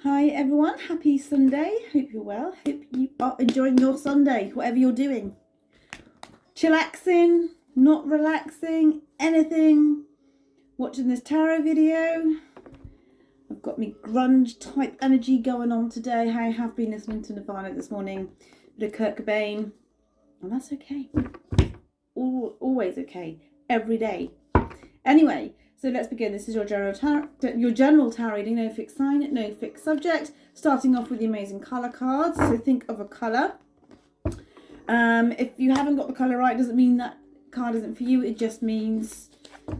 Hi everyone, happy Sunday. Hope you're well. Hope you are enjoying your Sunday, whatever you're doing. Chillaxing, not relaxing, anything. Watching this tarot video. I've got me grunge type energy going on today. I have been listening to Nirvana this morning, bit of Kurt Cobain, and that's okay. Always okay, every day. Anyway, so let's begin. This is your general tarot reading. No fixed sign, no fixed subject. Starting off with the amazing colour cards. So think of a colour. If you haven't got the colour right, doesn't mean that card isn't for you. It just means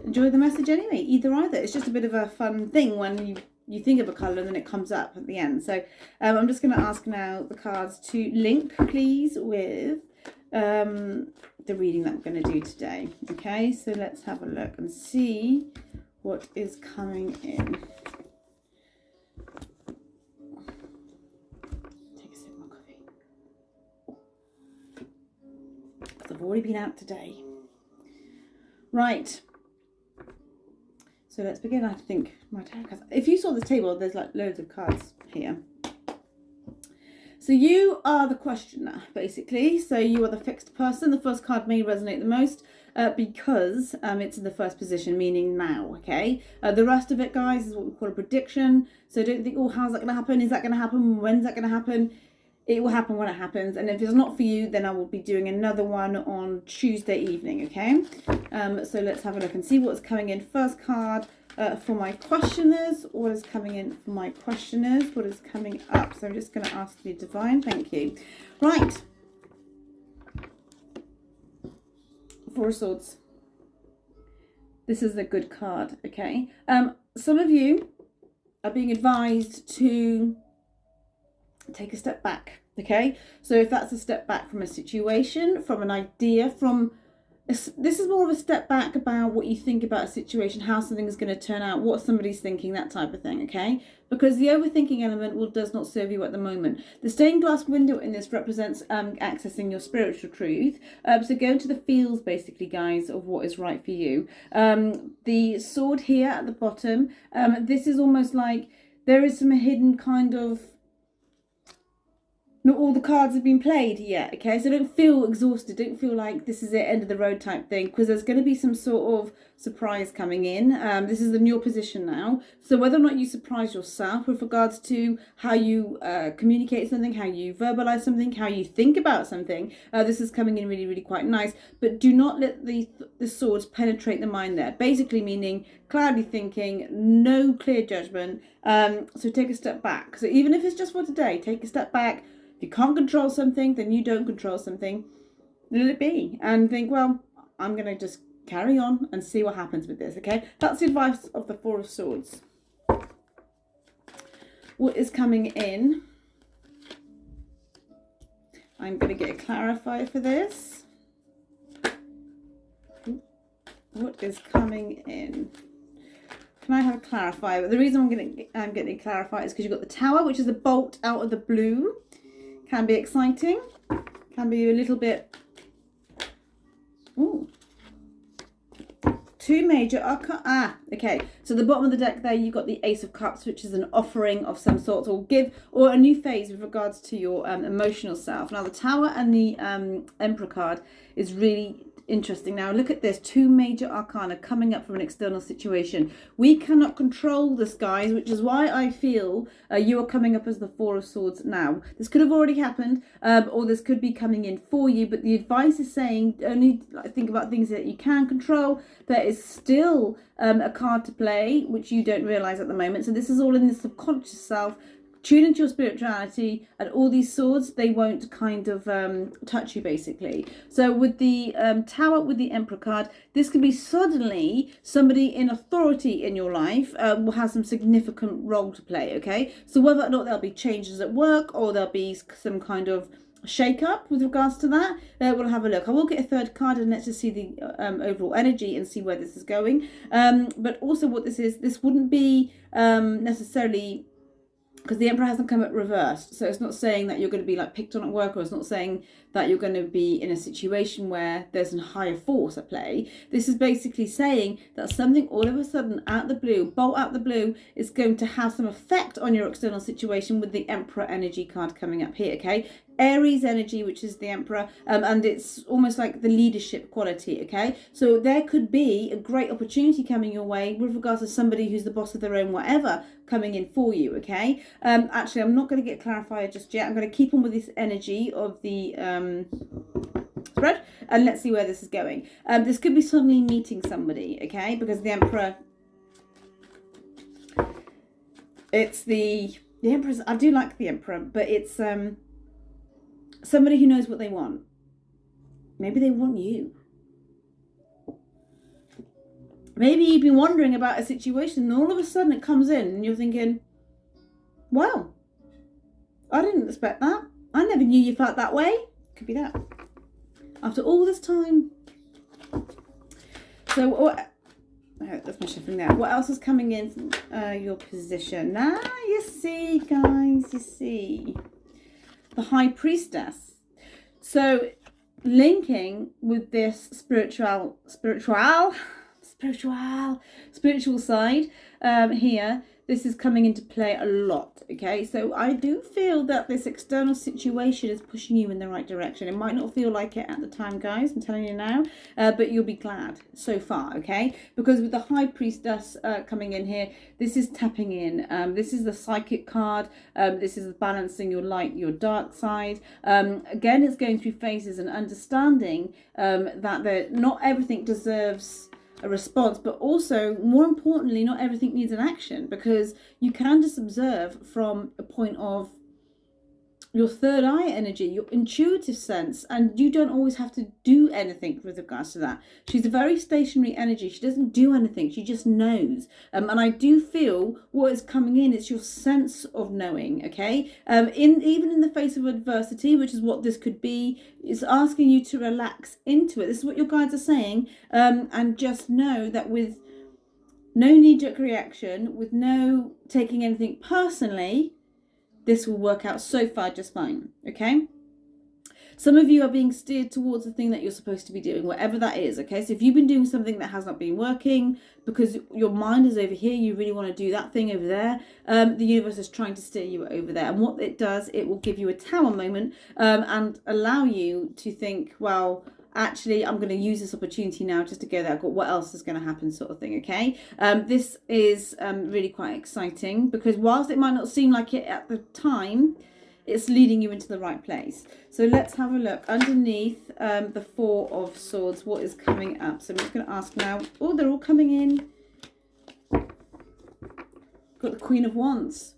enjoy the message anyway. Either. It's just a bit of a fun thing when you think of a colour and then it comes up at the end. So I'm just going to ask now the cards to link, please, with the reading that we're going to do today. Okay, so let's have a look and see what is coming in. Take a sip of my coffee. Because I've already been out today. Right. So let's begin. I have to think my tarot cards. If you saw the table, there's like loads of cards here. So you are the questioner, basically. So you are the fixed person. The first card may resonate the most because it's in the first position, meaning now, okay? The rest of it, guys, is what we call a prediction. So don't think, oh, how's that going to happen? Is that going to happen? When's that going to happen? It will happen when it happens. And if it's not for you, then I will be doing another one on Tuesday evening, okay? So let's have a look and see what's coming in. First card. For my questioners, what is coming in for my questioners? What is coming up? So I'm just going to ask the divine. Thank you. Right. Four of Swords. This is a good card, okay? Some of you are being advised to take a step back, okay? So if that's a step back from a situation, from an idea, from... This is more of a step back about what you think about a situation, how something is going to turn out, what somebody's thinking, that type of thing, okay? Because the overthinking element does not serve you at the moment. The stained glass window in this represents accessing your spiritual truth. So go into the feels, basically, guys, of what is right for you. The sword here at the bottom, this is almost like there is some hidden kind of... Not all the cards have been played yet, okay? So don't feel exhausted. Don't feel like this is it, end of the road type thing, because there's going to be some sort of surprise coming in. This is in your position now. So whether or not you surprise yourself with regards to how you communicate something, how you verbalize something, how you think about something, this is coming in really, really quite nice. But do not let the swords penetrate the mind there. Basically meaning cloudy thinking, no clear judgment. So take a step back. So even if it's just for today, take a step back. If you can't control something, then you don't control something. Let it be. And think, well, I'm going to just carry on and see what happens with this, okay? That's the advice of the Four of Swords. What is coming in? I'm going to get a clarifier for this. What is coming in? Can I have a clarifier? But the reason I'm getting a clarifier is because you've got the Tower, which is a bolt out of the blue. Can be exciting, can be a little bit, ooh, two major arcana, okay, so the bottom of the deck there, you've got the Ace of Cups, which is an offering of some sort, or a new phase with regards to your emotional self. Now the Tower and the Emperor card is really interesting. Now look at this, two major arcana coming up from an external situation. We cannot control this, guys, which is why I feel you are coming up as the Four of Swords now. This could have already happened, or this could be coming in for you, but the advice is saying only think about things that you can control. There is still a card to play which you don't realize at the moment. So this is all in the subconscious self. Tune into your spirituality, and all these swords, they won't kind of touch you, basically. So with the Tower, with the Emperor card, this could be suddenly somebody in authority in your life will have some significant role to play, okay? So whether or not there'll be changes at work, or there'll be some kind of shake up with regards to that, we'll have a look. I will get a third card and let's just see the overall energy and see where this is going. But also what this is, this wouldn't be necessarily because the Emperor hasn't come up reversed. So it's not saying that you're going to be like picked on at work, or it's not saying that you're going to be in a situation where there's a higher force at play. This is basically saying that something all of a sudden out the blue, bolt out the blue, is going to have some effect on your external situation with the Emperor energy card coming up here, okay? Aries energy, which is the Emperor, and it's almost like the leadership quality, okay? So there could be a great opportunity coming your way with regards to somebody who's the boss of their own whatever coming in for you, okay? Actually, I'm not going to get clarified just yet. I'm going to keep on with this energy of the spread, and let's see where this is going. This could be suddenly meeting somebody, okay? Because the Emperor, it's the Emperor's, I do like the Emperor, but it's somebody who knows what they want. Maybe they want you. Maybe you've been wondering about a situation and all of a sudden it comes in and you're thinking, wow, I didn't expect that. I never knew you felt that way. Could be that. After all this time. So, what? Oh, that's my shuffling there. What else is coming in from your position? You see, guys, you see. The High Priestess. So, linking with this spiritual side here, this is coming into play a lot, okay? So I do feel that this external situation is pushing you in the right direction. It might not feel like it at the time, guys, I'm telling you now, but you'll be glad so far, okay? Because with the High Priestess coming in here, this is tapping in. This is the psychic card. This is balancing your light, your dark side. Again, it's going through phases and understanding that not everything deserves a response, but also more importantly, not everything needs an action, because you can just observe from a point of your third eye energy, your intuitive sense, and you don't always have to do anything with regards to that. She's a very stationary energy. She doesn't do anything. She just knows. And I do feel what is coming in is your sense of knowing, okay? Even in the face of adversity, which is what this could be, it's asking you to relax into it. This is what your guides are saying. And just know that with no knee-jerk reaction, with no taking anything personally, this will work out so far just fine, okay? Some of you are being steered towards the thing that you're supposed to be doing, whatever that is, okay? So if you've been doing something that has not been working because your mind is over here, you really want to do that thing over there, the universe is trying to steer you over there. And what it does, it will give you a tower moment and allow you to think, well, actually, I'm going to use this opportunity now just to go there. I've got what else is going to happen sort of thing, okay? This is really quite exciting because whilst it might not seem like it at the time, it's leading you into the right place. So let's have a look underneath the Four of Swords. What is coming up? So I'm just going to ask now. Oh, they're all coming in. Got the Queen of Wands.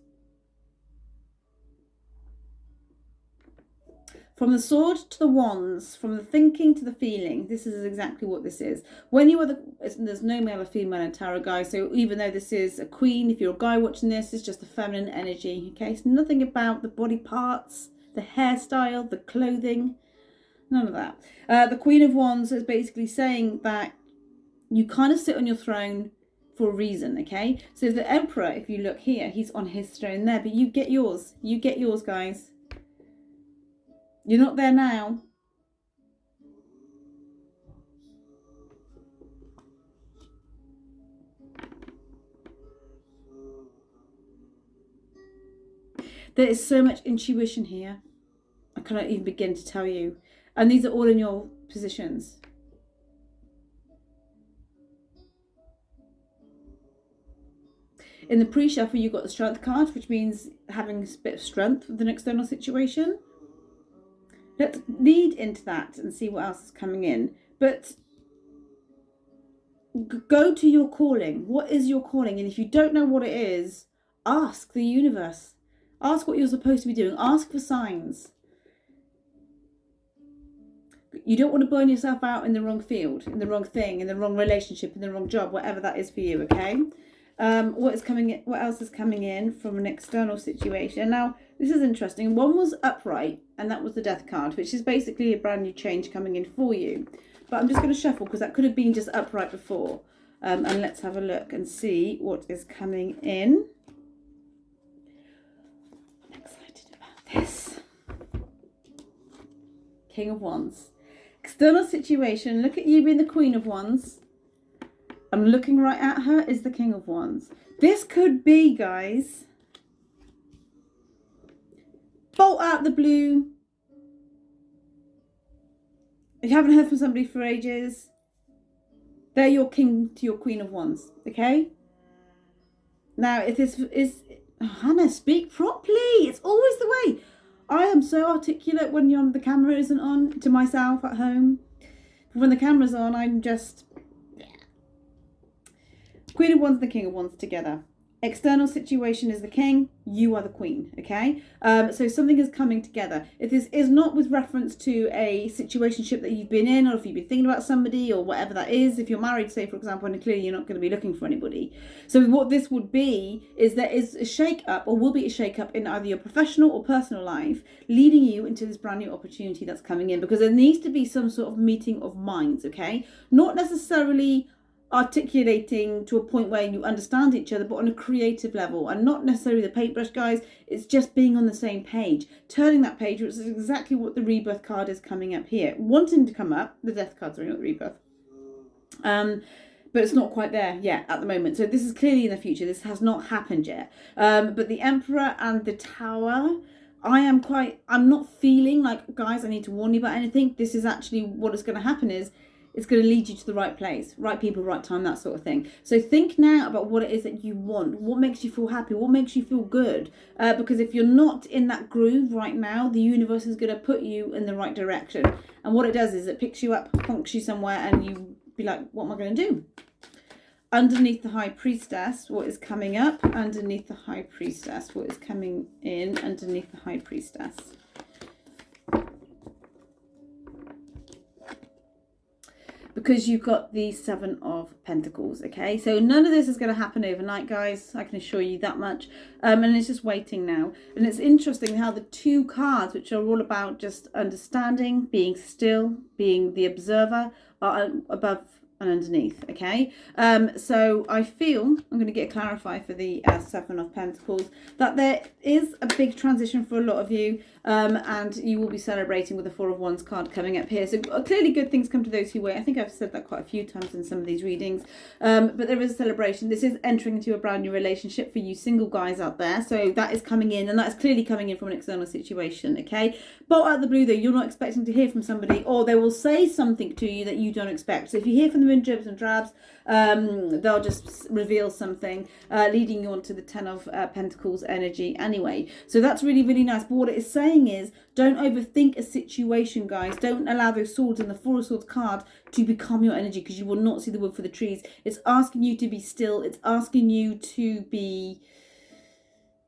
From the sword to the wands, from the thinking to the feeling, this is exactly what this is. When you are there's no male or female in tarot, guys, so even though this is a queen, if you're a guy watching this, it's just a feminine energy, okay? It's nothing about the body parts, the hairstyle, the clothing, none of that. The Queen of Wands is basically saying that you kind of sit on your throne for a reason, okay? So the Emperor, if you look here, he's on his throne there, but you get yours. You get yours, guys. You're not there now. There is so much intuition here. I cannot even begin to tell you. And these are all in your positions. In the pre-shuffle, you've got the Strength card, which means having a bit of strength with an external situation. Let's lead into that and see what else is coming in. But go to your calling. What is your calling? And if you don't know what it is, ask the universe. Ask what you're supposed to be doing. Ask for signs. You don't want to burn yourself out in the wrong field, in the wrong thing, in the wrong relationship, in the wrong job, whatever that is for you, okay? What else is coming in from an external situation? Now, this is interesting. One was upright, and that was the Death card, which is basically a brand new change coming in for you. But I'm just going to shuffle because that could have been just upright before. And let's have a look and see what is coming in. King of Wands. External situation, look at you being the Queen of Wands. I'm looking right at her is the King of Wands. This could be, guys, bolt out the blue. If you haven't heard from somebody for ages, they're your king to your Queen of Wands, okay? Now, if this is... Oh, Hannah, speak properly. It's always the way. I am so articulate when the camera isn't on, to myself at home. When the camera's on, I'm just... Queen of Wands and the King of Wands together. External situation is the king, you are the queen, okay? So something is coming together. If this is not with reference to a situationship that you've been in, or if you've been thinking about somebody or whatever that is, if you're married, say, for example, and clearly you're not going to be looking for anybody. So what this would be is there is a shake-up, or will be a shake-up in either your professional or personal life, leading you into this brand new opportunity that's coming in, because there needs to be some sort of meeting of minds, okay? Not necessarily articulating to a point where you understand each other, but on a creative level, and not necessarily the paintbrush, guys. It's just being on the same page, turning that page, which is exactly what the rebirth card is coming up here, wanting to come up. The death card, sorry, not the rebirth. But it's not quite there yet at the moment. So this is clearly in the future. This has not happened yet. But the Emperor and the Tower, I'm not feeling like, guys, I need to warn you about anything. This is actually what is going to happen is, it's going to lead you to the right place, right people, right time, that sort of thing. So think now about what it is that you want. What makes you feel happy? What makes you feel good? Because if you're not in that groove right now, the universe is going to put you in the right direction. And what it does is it picks you up, plonks you somewhere, and you be like, what am I going to do? Underneath the High Priestess, what is coming up? Underneath the High Priestess, what is coming in underneath the High Priestess? Because you've got the Seven of Pentacles, okay? So none of this is going to happen overnight, guys. I can assure you that much. And it's just waiting now. And it's interesting how the two cards, which are all about just understanding, being still, being the observer, are above and underneath, okay? So I feel, I'm going to get a clarifier for the Seven of Pentacles, that there is a big transition for a lot of you, and you will be celebrating with the Four of Wands card coming up here. So clearly good things come to those who wait. I think I've said that quite a few times in some of these readings, but there is a celebration. This is entering into a brand new relationship for you single guys out there. So that is coming in, and that's clearly coming in from an external situation, okay? But out of the blue though, you're not expecting to hear from somebody, or they will say something to you that you don't expect. So if you hear from them in dribs and drabs, they'll just reveal something, leading you on to the Ten of Pentacles energy anyway. So that's really, really nice. But what it is saying is, don't overthink a situation, guys. Don't allow those swords and the Four of Swords card to become your energy, because you will not see the wood for the trees. It's asking you to be still. It's asking you to be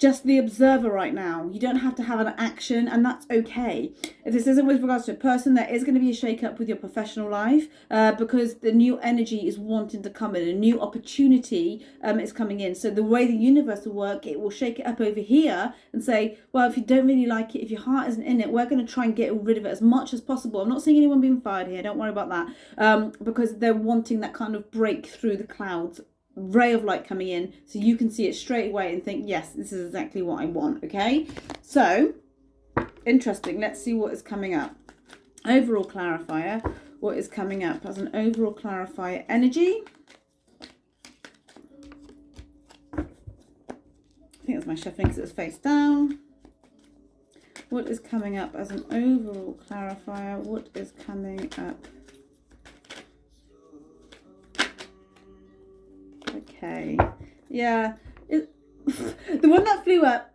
just the observer right now. You don't have to have an action, and that's okay. If this isn't with regards to a person, there is going to be a shake-up with your professional life, because the new energy is wanting to come in. A new opportunity is coming in. So the way the universe will work, it will shake it up over here and say, well, if you don't really like it, if your heart isn't in it, we're going to try and get rid of it as much as possible. I'm not seeing anyone being fired here. Don't worry about that, because they're wanting that kind of break through the clouds, ray of light coming in, so you can see it straight away and think, yes, this is exactly what I want, okay? So interesting. Let's see what is coming up. Overall clarifier, what is coming up as an overall clarifier energy? I think that's my shuffling because it's face down. What is coming up as an overall clarifier? What is coming up? Okay, yeah, the one that flew out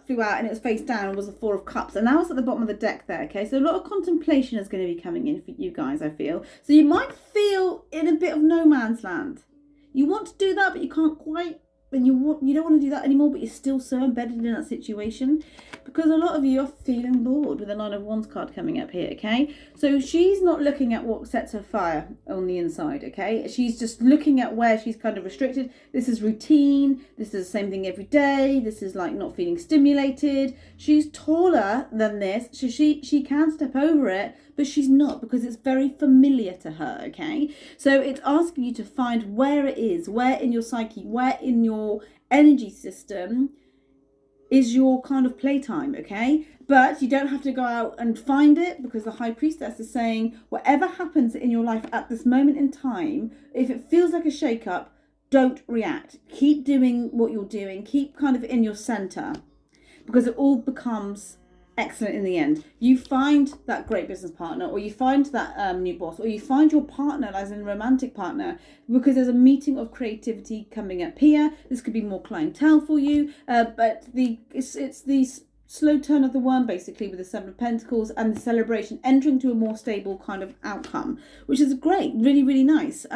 and it was face down was the Four of Cups, and now it's at the bottom of the deck there, okay? So a lot of contemplation is going to be coming in for you guys, I feel. So you might feel in a bit of no man's land. You want to do that, but you can't quite, and you don't want to do that anymore, but you're still so embedded in that situation, because a lot of you are feeling bored with the Nine of Wands card coming up here, okay? So she's not looking at what sets her fire on the inside, okay? She's just looking at where she's kind of restricted. This is routine. This is the same thing every day. This is like not feeling stimulated. She's taller than this, so she can step over it, but she's not, because it's very familiar to her, okay? So it's asking you to find where it is, where in your psyche, where in your energy system is your kind of playtime, okay? But you don't have to go out and find it, because the High Priestess is saying whatever happens in your life at this moment in time, if it feels like a shake-up, don't react. Keep doing what you're doing. Keep kind of in your center, because it all becomes excellent in the end. You find that great business partner, or you find that new boss, or you find your partner, as in romantic partner, because there's a meeting of creativity coming up here. This could be more clientele for you, but it's the slow turn of the worm, basically, with the Seven of Pentacles and the celebration, entering to a more stable kind of outcome, which is great. Really, really nice.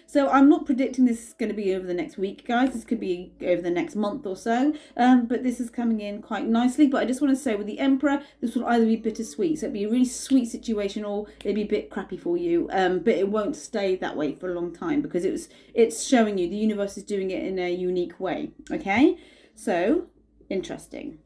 So I'm not predicting this is going to be over the next week, guys. This could be over the next month or so, but this is coming in quite nicely. But I just want to say, with the Emperor, this will either be bittersweet, so it'd be a really sweet situation, or it'd be a bit crappy for you, but it won't stay that way for a long time, because it's showing you the universe is doing it in a unique way. Okay, so interesting.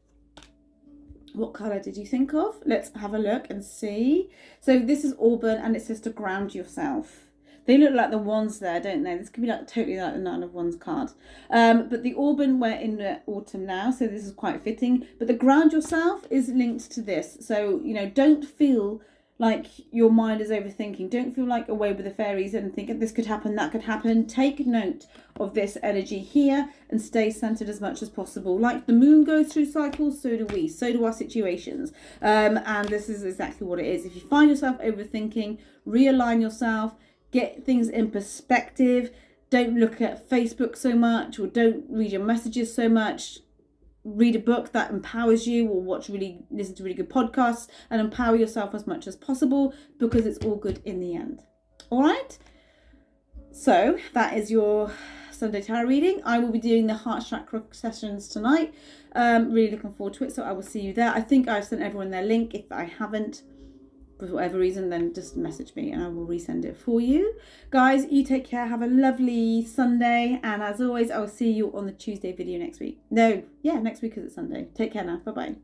What colour did you think of? Let's have a look and see. So this is Auburn, and it says to ground yourself. They look like the wands there, don't they? This could be like totally like the Nine of Wands card. But the Auburn, we're in the autumn now, so this is quite fitting. But the ground yourself is linked to this. So, you know, don't feel like your mind is overthinking. Don't feel like away with the fairies and think this could happen, that could happen. Take note of this energy here and stay centered as much as possible. Like the moon goes through cycles, so do we. So do our situations. And this is exactly what it is. If you find yourself overthinking, realign yourself, get things in perspective. Don't look at Facebook so much, or don't read your messages so much. Read a book that empowers you, or listen to really good podcasts, and empower yourself as much as possible, because it's all good in the end. All right, so that is your Sunday tarot reading. I will be doing the heart chakra sessions tonight. Really looking forward to it, so I will see you there. I think I've sent everyone their link. If I haven't, for whatever reason, then just message me and I will resend it for you. Guys, you take care. Have a lovely Sunday. And as always, I will see you on the Tuesday video next week. Next week, because it's Sunday. Take care now. Bye-bye.